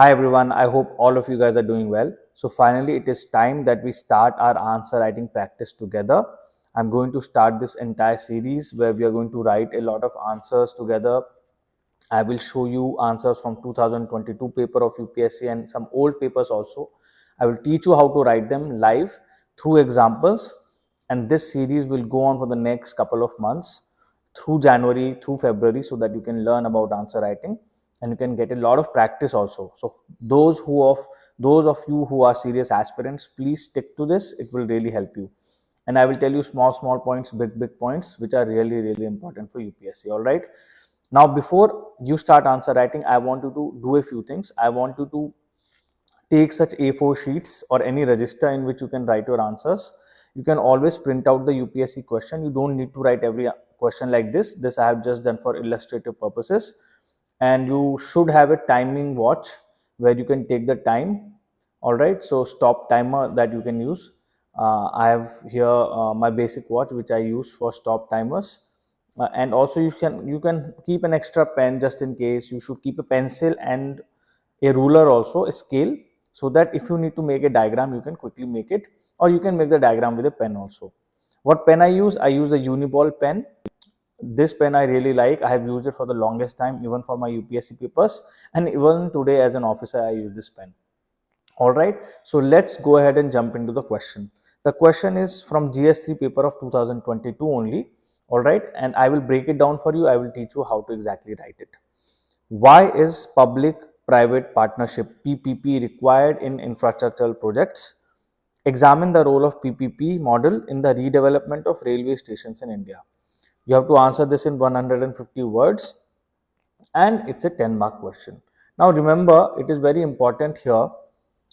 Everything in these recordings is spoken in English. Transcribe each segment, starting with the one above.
Hi everyone, I hope all of you guys are doing well. So finally it is time that we start our answer writing practice together. I'm going to start this entire series where we are going to write a lot of answers together. I will show you answers from 2022 paper of UPSC and some old papers also. I will teach you how to write them live through examples, and this series will go on for the next couple of months through January, through February, so that you can learn about answer writing and you can get a lot of practice also. So those of you who are serious aspirants, please stick to this. It will really help you. And I will tell you small points, big points, which are really important for UPSC. All right. Now, before you start answer writing, I want you to do a few things. I want you to take such A4 sheets or any register in which you can write your answers. You can always print out the UPSC question. You don't need to write every question like this. This I have just done for illustrative purposes. And you should have a timing watch where you can take the time. All right. So stop timer that you can use. I have here my basic watch which I use for stop timers. And also you can keep an extra pen just in case. You should keep a pencil and a ruler also, a scale, so that if you need to make a diagram you can quickly make it, or you can make the diagram with a pen also. What pen I use the Uniball pen. This pen I really like. I have used it for the longest time, even for my UPSC papers, and even today as an officer I use this pen. All right, so let's go ahead and jump into the question. The question is from GS3 paper of 2022 only. All right, and I will break it down for you. I will teach you how to exactly write it. Why is public private partnership PPP required in infrastructural projects? Examine the role of PPP model in the redevelopment of railway stations in India. You have to answer this in 150 words, and it's a 10-mark question. Now remember, it is very important here.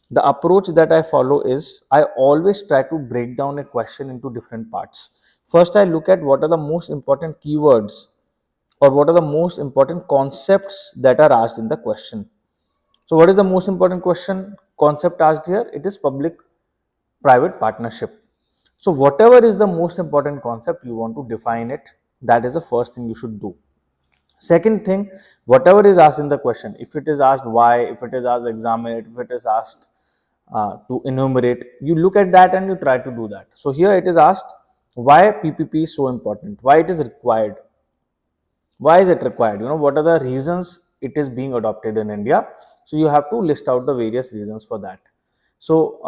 The approach that I follow is I always try to break down a question into different parts. First, I look at what are the most important keywords or what are the most important concepts that are asked in the question. So, what is the most important question concept asked here? It is public private partnership. So, whatever is the most important concept, you want to define it. That is the first thing you should do. Second thing, whatever is asked in the question, if it is asked why, if it is asked examine it, if it is asked to enumerate, you look at that and you try to do that. So here it is asked why PPP is so important, why it is required, why is it required, what are the reasons it is being adopted in India. So you have to list out the various reasons for that. So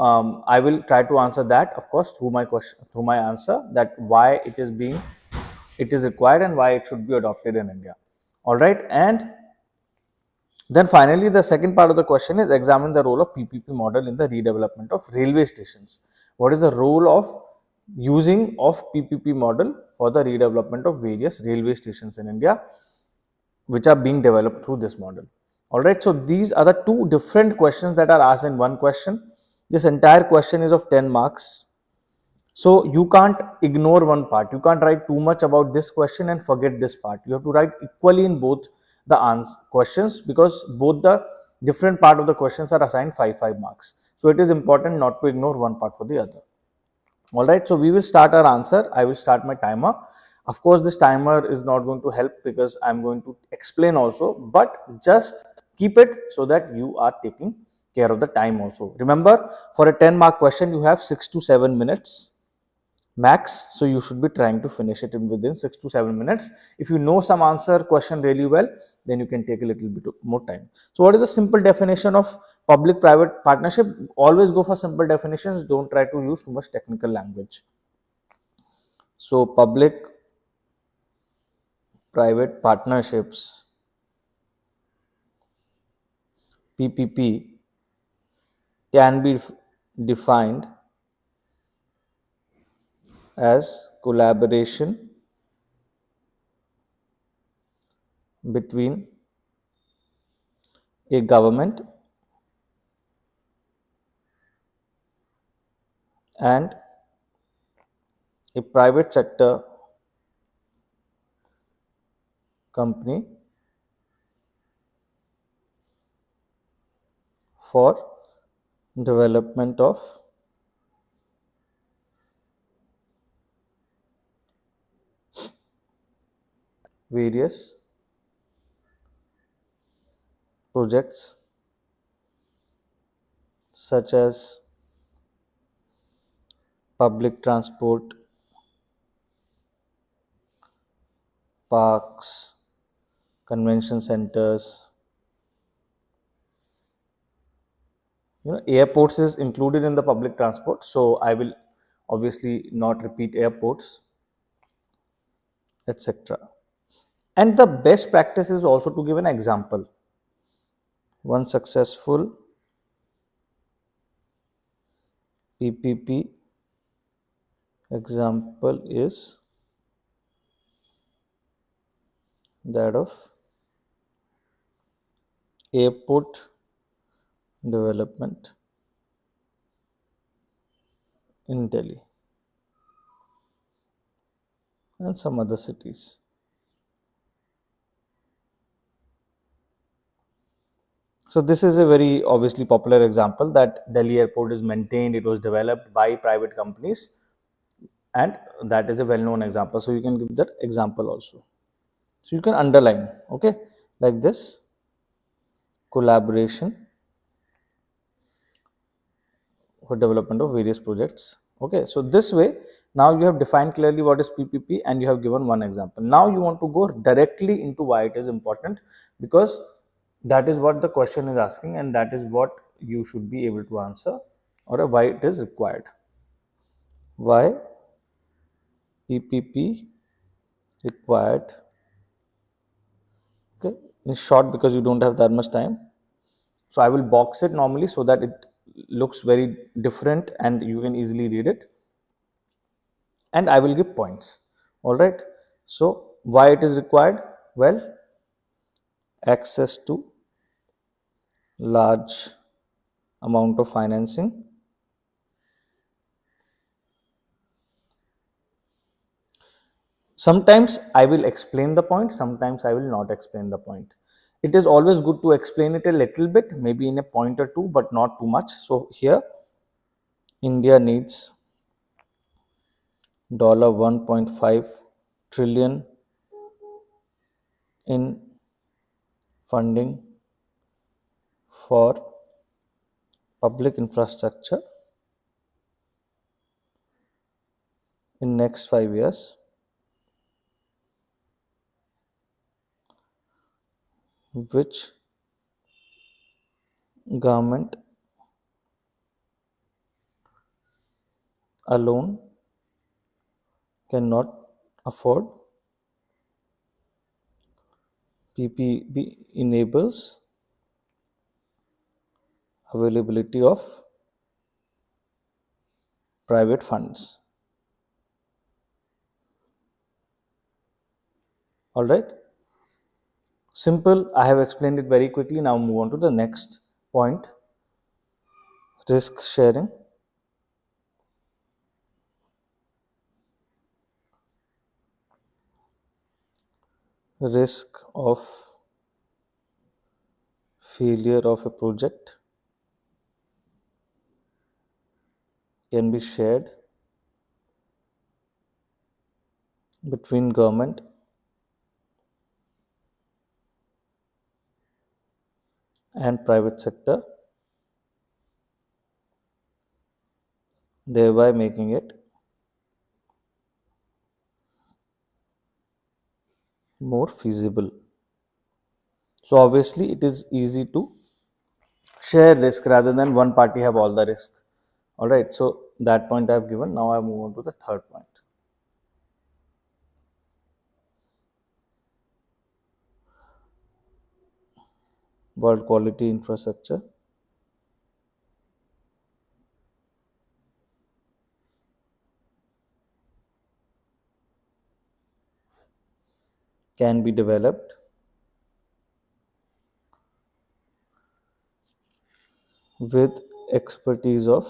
I will try to answer that, of course, through my question, through my answer, that why it is required and why it should be adopted in India. All right, and then finally, the second part of the question is examine the role of PPP model in the redevelopment of railway stations. What is the role of using of PPP model for the redevelopment of various railway stations in India, which are being developed through this model? All right, so these are the two different questions that are asked in one question. This entire question is of 10 marks. So you can't ignore one part. You can't write too much about this question and forget this part. You have to write equally in both the questions, because both the different part of the questions are assigned 5 marks. So it is important not to ignore one part for the other. All right, so we will start our answer. I will start my timer. Of course, this timer is not going to help because I'm going to explain also, but just keep it so that you are taking care of the time also. Remember, for a 10-mark question, you have 6 to 7 minutes max, so you should be trying to finish it in within 6 to 7 minutes. If you know some answer question really well, then you can take a little bit more time. So what is the simple definition of public private partnership? Always go for simple definitions, don't try to use too much technical language. So public private partnerships, PPP, can be defined as collaboration between a government and a private sector company for development of various projects such as public transport, parks, convention centers. Airports is included in the public transport, so I will obviously not repeat airports, etc. And the best practice is also to give an example. One successful PPP example is that of airport development in Delhi and some other cities. So this is a very obviously popular example that Delhi airport is maintained, it was developed by private companies, and that is a well-known example. So you can give that example also. So you can underline, okay, like this: collaboration for development of various projects. Okay, so this way now you have defined clearly what is PPP and you have given one example. Now you want to go directly into why it is important, because that is what the question is asking and that is what you should be able to answer, or why it is required. Why PPP required? Okay, in short, because you don't have that much time, so I will box it normally so that it looks very different and you can easily read it, and I will give points. All right, so why it is required? Well, access to large amount of financing, sometimes I will explain the point, sometimes I will not explain the point. It is always good to explain it a little bit, maybe in a point or two, but not too much. So here India needs $1.5 trillion in funding for public infrastructure in next 5 years, which government alone cannot afford. PPP enables availability of private funds. All right, simple. I have explained it very quickly. Now move on to the next point: risk sharing. Risk of failure of a project can be shared between government and private sector, thereby making it more feasible. So obviously it is easy to share risk rather than one party have all the risk. All right, so that point I have given. Now I move on to the third point. World quality infrastructure can be developed with expertise of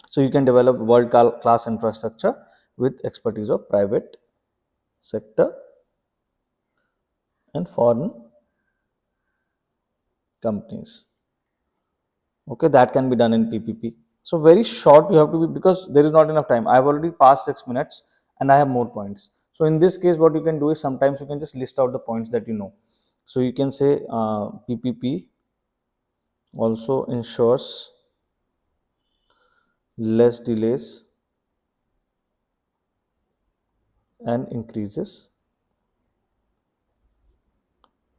so you can develop world class infrastructure with expertise of private sector and foreign companies. Okay, that can be done in PPP. So very short you have to be, because there is not enough time. I have already passed 6 minutes and I have more points. So in this case what you can do is sometimes you can just list out the points that you know. So you can say PPP also ensures less delays and increases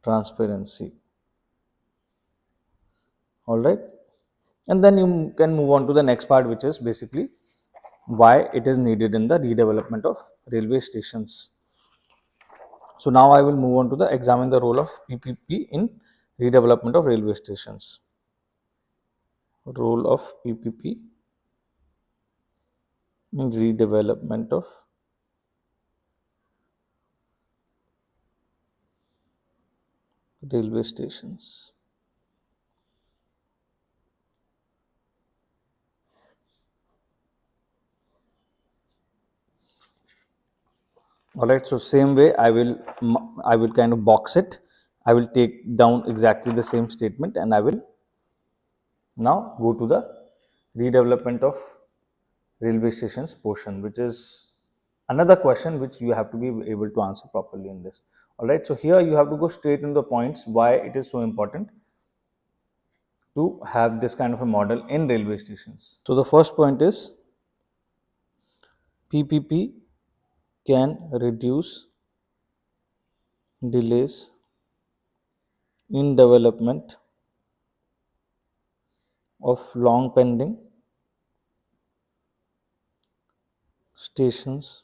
transparency. All right, and then you can move on to the next part, which is basically why it is needed in the redevelopment of railway stations. So now I will move on to the examine the role of PPP in redevelopment of railway stations. Role of PPP in redevelopment of railway stations. All right, so same way I will kind of box it. I will take down exactly the same statement, and I will now go to the redevelopment of railway stations portion, which is another question which you have to be able to answer properly in this. All right, so here you have to go straight into the points why it is so important to have this kind of a model in railway stations. So the first point is PPP can reduce delays in development of long pending stations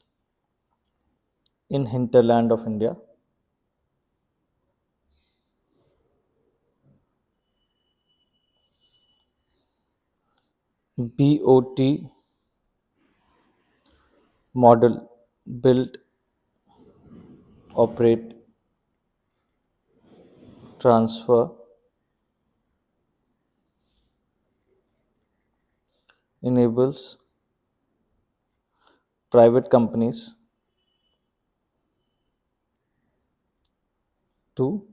in hinterland of India. BOT model build, operate, transfer enables private companies to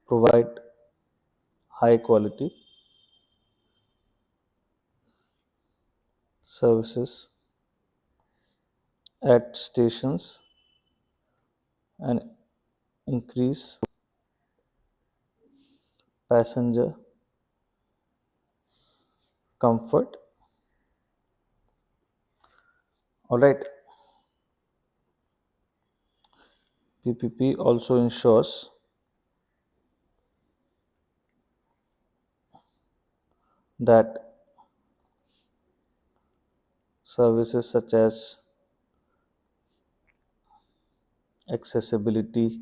provide high quality services at stations and increase passenger comfort. All right, PPP also ensures that services such as accessibility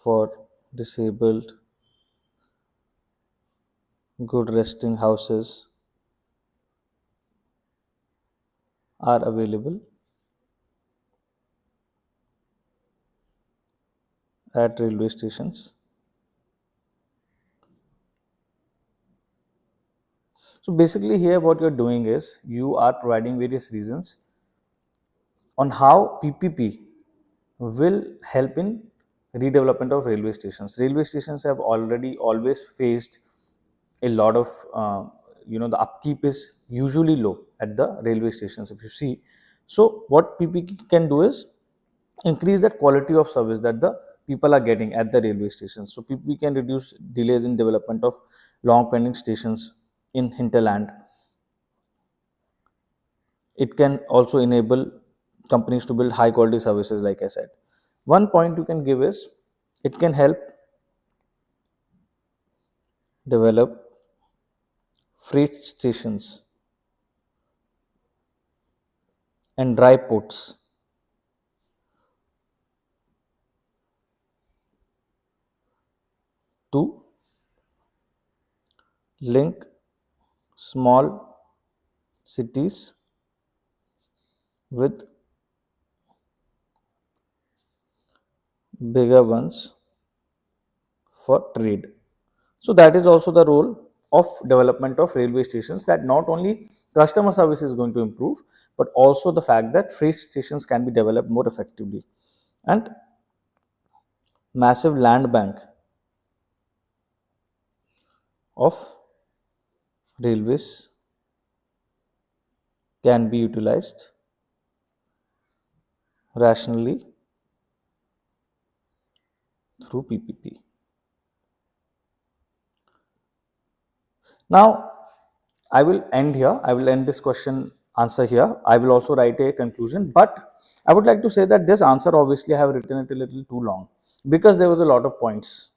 for disabled, good resting houses are available at railway stations. So basically here what you're doing is you are providing various reasons on how PPP will help in redevelopment of railway stations. Railway stations have already always faced a lot of the upkeep is usually low at the railway stations if you see. So what PPP can do is increase that quality of service that the people are getting at the railway stations. So PPP can reduce delays in development of long pending stations in hinterland. It can also enable companies to build high quality services, like I said. One point you can give is it can help develop freight stations and dry ports to link small cities with bigger ones for trade. So that is also the role of development of railway stations, that not only customer service is going to improve, but also the fact that freight stations can be developed more effectively. And massive land bank of railways can be utilized rationally through PPP. Now, I will end here. I will end this question answer here. I will also write a conclusion, but I would like to say that this answer, obviously, I have written it a little too long because there was a lot of points.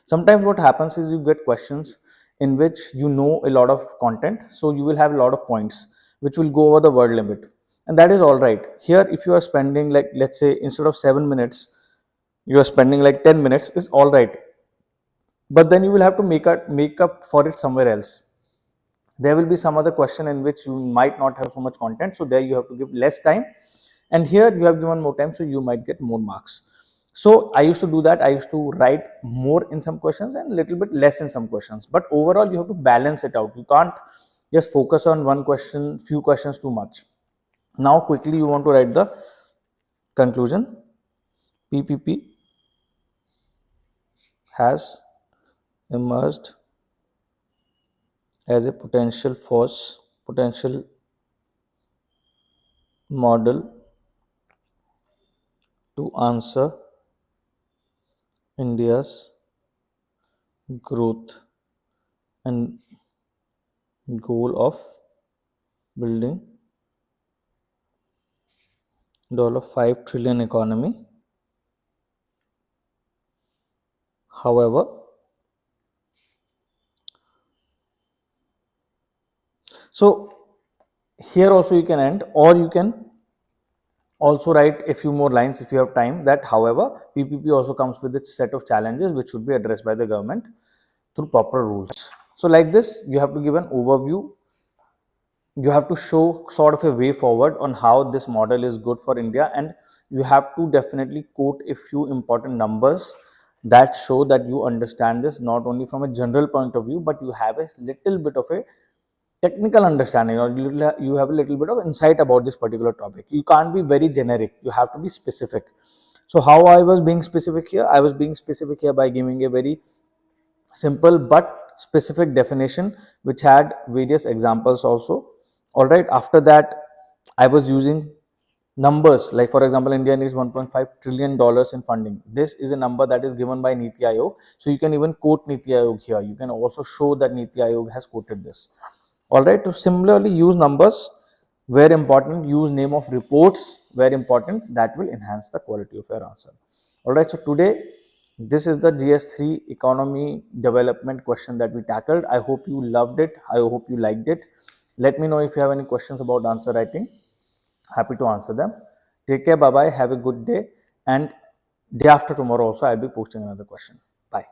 Sometimes what happens is you get questions in which you know a lot of content, so you will have a lot of points which will go over the word limit, and that is all right. Here, if you are spending, like, let's say, instead of 7 minutes, you are spending like 10 minutes, is all right, but then you will have to make up for it somewhere else. There will be some other question in which you might not have so much content, so there you have to give less time, and here you have given more time, so you might get more marks. So I used to do that. I used to write more in some questions and a little bit less in some questions, but overall you have to balance it out. You can't just focus on one question, few questions too much. Now quickly you want to write the conclusion. PPP has emerged as a potential model to answer India's growth and goal of building $5 trillion economy. However, so here also you can end, or you can also write a few more lines if you have time, that however PPP also comes with its set of challenges which should be addressed by the government through proper rules. So like this, you have to give an overview. You have to show sort of a way forward on how this model is good for India, and you have to definitely quote a few important numbers that show that you understand this not only from a general point of view, but you have a little bit of a technical understanding, or you have a little bit of insight about this particular topic. You can't be very generic, you have to be specific. So how I was being specific here? I was being specific here by giving a very simple but specific definition which had various examples also. All right, after that I was using numbers, like for example, India needs $1.5 trillion in funding. This is a number that is given by Niti Aayog, so you can even quote Niti Aayog here. You can also show that Niti Aayog has quoted this. All right, to similarly use numbers where important, use name of reports where important, that will enhance the quality of your answer. All right, so today this is the GS3 economy development question that we tackled. I hope you loved it. I hope you liked it. Let me know if you have any questions about answer writing. Happy to answer them. Take care. Bye bye. Have a good day. And day after tomorrow also I'll be posting another question. Bye.